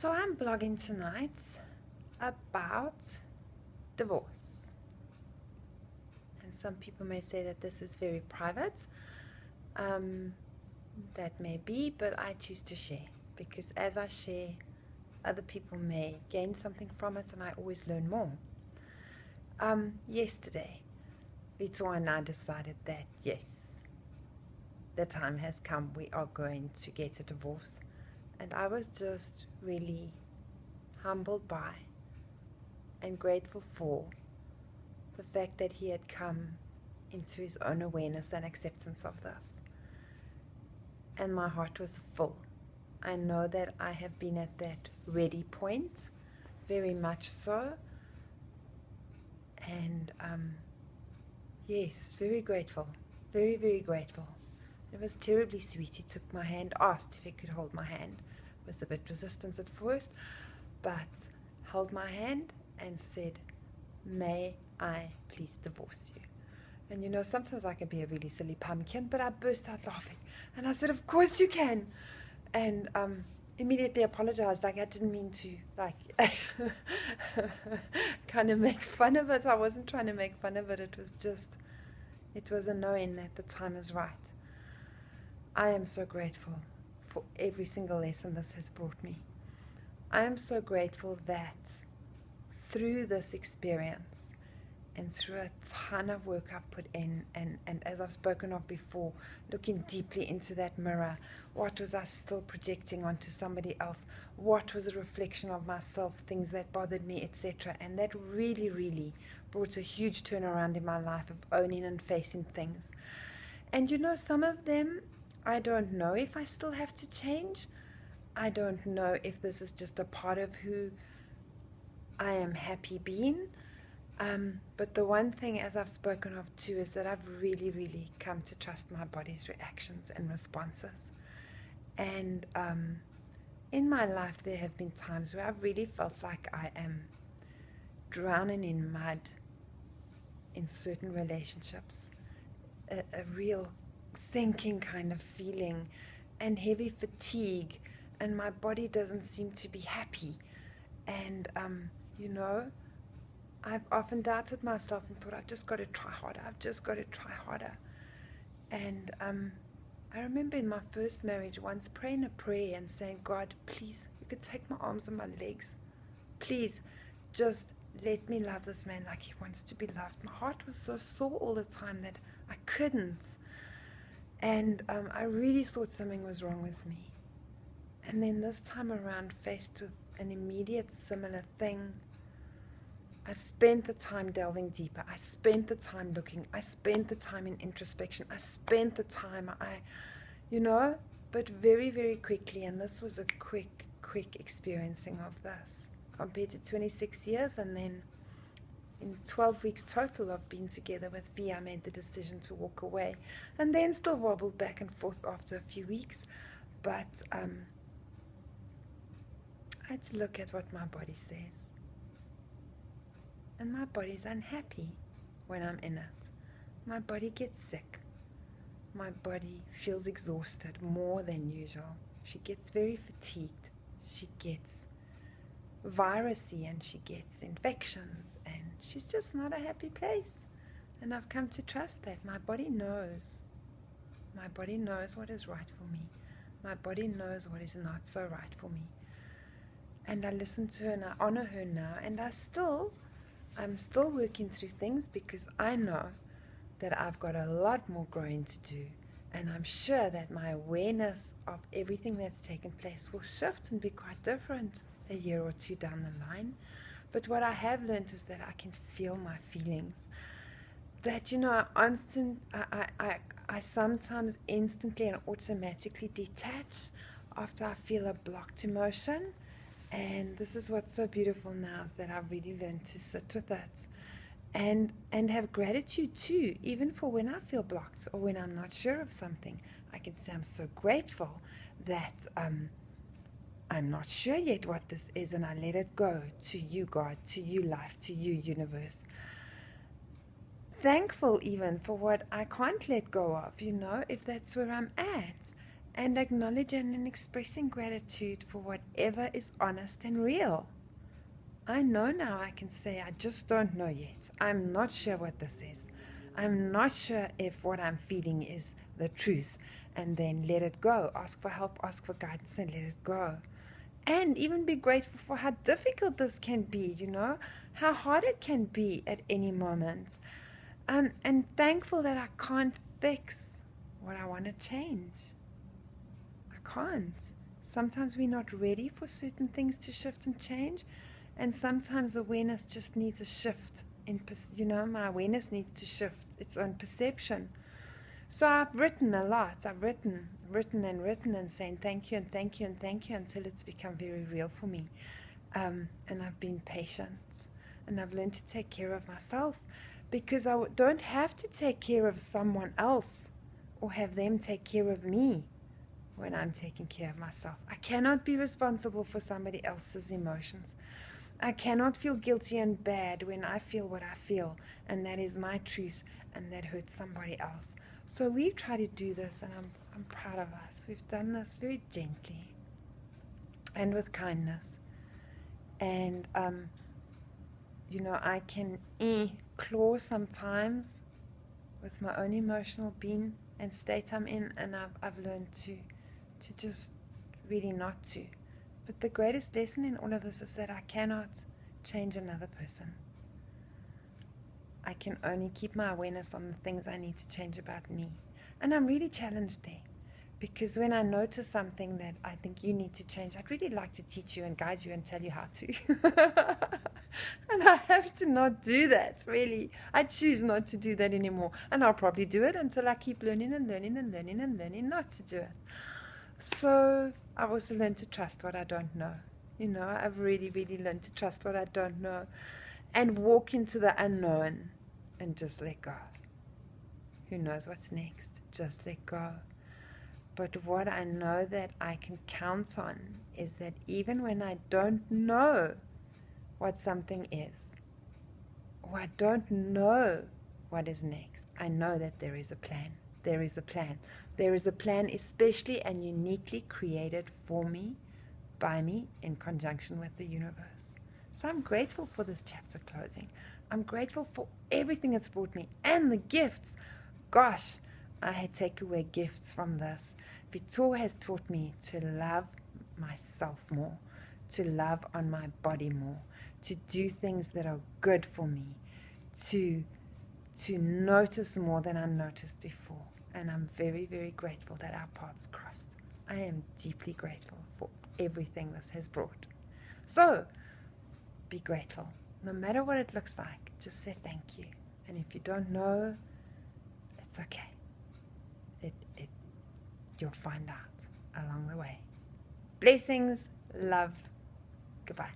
So I'm blogging tonight about divorce. And some people may say that this is very private. That may be, but I choose to share because as I share, other people may gain something from it, and I always learn more. Yesterday, Vitor and I decided that yes, the time has come, we are going to get a divorce. And I was just really humbled by and grateful for the fact that he had come into his own awareness and acceptance of this. And my heart was full. I know that I have been at that ready point, very much so. And yes, very grateful, very, very grateful. It was terribly sweet. He took my hand, asked if he could hold my hand. Was a bit resistant at first, but held my hand and said, "May I please divorce you?" And you know, sometimes I can be a really silly pumpkin, but I burst out laughing. And I said, "Of course you can." And immediately apologized, like I didn't mean to, like, kind of make fun of it. I wasn't trying to make fun of it. It was a knowing that the time is right. I am so grateful for every single lesson this has brought me. I am so grateful that through this experience and through a ton of work I've put in, and as I've spoken of before, looking deeply into that mirror, what was I still projecting onto somebody else? What was a reflection of myself, things that bothered me, etc. And that really, really brought a huge turnaround in my life of owning and facing things. And you know, some of them, I don't know if I still have to change. I don't know if this is just a part of who I am happy being. But the one thing, as I've spoken of too, is that I've really, really come to trust my body's reactions and responses. And in my life, there have been times where I've really felt like I am drowning in mud in certain relationships, a real sinking kind of feeling and heavy fatigue, and my body doesn't seem to be happy. And you know, I've often doubted myself and thought, I've just got to try harder, I've just got to try harder. And I remember in my first marriage once praying a prayer and saying, "God, please, you could take my arms and my legs, please just let me love this man like he wants to be loved." My heart was so sore all the time that I couldn't. And I really thought something was wrong with me. And then this time around, faced with an immediate similar thing, I spent the time delving deeper. I spent the time looking. I spent the time in introspection. I spent the time, but very, very quickly, and this was a quick experiencing of this, compared to 26 years, and then in 12 weeks total of being together with V, I made the decision to walk away, and then still wobbled back and forth after a few weeks. But I had to look at what my body says. And my body's unhappy when I'm in it. My body gets sick. My body feels exhausted more than usual. She gets very fatigued. She gets virusy and she gets infections, and she's just not a happy place. And I've come to trust that my body knows. My body knows what is right for me. My body knows what is not so right for me. And I listen to her and I honor her now, and I'm still working through things because I know that I've got a lot more growing to do, and I'm sure that my awareness of everything that's taken place will shift and be quite different a year or two down the line. But what I have learned is that I can feel my feelings. That, you know, I sometimes instantly and automatically detach after I feel a blocked emotion. And this is what's so beautiful now, is that I've really learned to sit with it and have gratitude too, even for when I feel blocked or when I'm not sure of something. I can say I'm so grateful that I'm not sure yet what this is, and I let it go to you, God, to you, life, to you, universe. Thankful even for what I can't let go of, you know, if that's where I'm at. and acknowledging and expressing gratitude for whatever is honest and real. I know now I can say, I just don't know yet. I'm not sure what this is. I'm not sure if what I'm feeling is the truth. And then let it go. Ask for help, ask for guidance, and let it go. And even be grateful for how difficult this can be, how hard it can be at any moment. And thankful that I can't fix what I want to change. I can't. Sometimes we're not ready for certain things to shift and change. And sometimes awareness just needs a shift. My awareness needs to shift its own perception. So I've written a lot. I've written and saying thank you and thank you and thank you until it's become very real for me. And I've been patient. And I've learned to take care of myself, because I don't have to take care of someone else or have them take care of me when I'm taking care of myself. I cannot be responsible for somebody else's emotions. I cannot feel guilty and bad when I feel what I feel, and that is my truth, and that hurts somebody else. So we try to do this, and I'm proud of us. We've done this very gently and with kindness. And, I can claw sometimes with my own emotional being and state I'm in, and I've learned to just really not to. But the greatest lesson in all of this is that I cannot change another person. I can only keep my awareness on the things I need to change about me. And I'm really challenged there, because when I notice something that I think you need to change, I'd really like to teach you and guide you and tell you how to. And I have to not do that, really. I choose not to do that anymore. And I'll probably do it until I keep learning and learning and learning and learning not to do it. So I've also learned to trust what I don't know. I've really, really learned to trust what I don't know and walk into the unknown and just let go. Who knows what's next? Just let go. But what I know that I can count on is that even when I don't know what something is, or I don't know what is next, I know that there is a plan. There is a plan. There is a plan especially and uniquely created for me, by me, in conjunction with the universe. So I'm grateful for this chapter closing. I'm grateful for everything it's brought me and the gifts. Gosh, I take away gifts from this. Vitor has taught me to love myself more, to love on my body more, to do things that are good for me, to notice more than I noticed before. And I'm very, very grateful that our paths crossed. I am deeply grateful for everything this has brought. So, be grateful. No matter what it looks like, just say thank you. And if you don't know, it's okay. You'll find out along the way. Blessings, love, goodbye.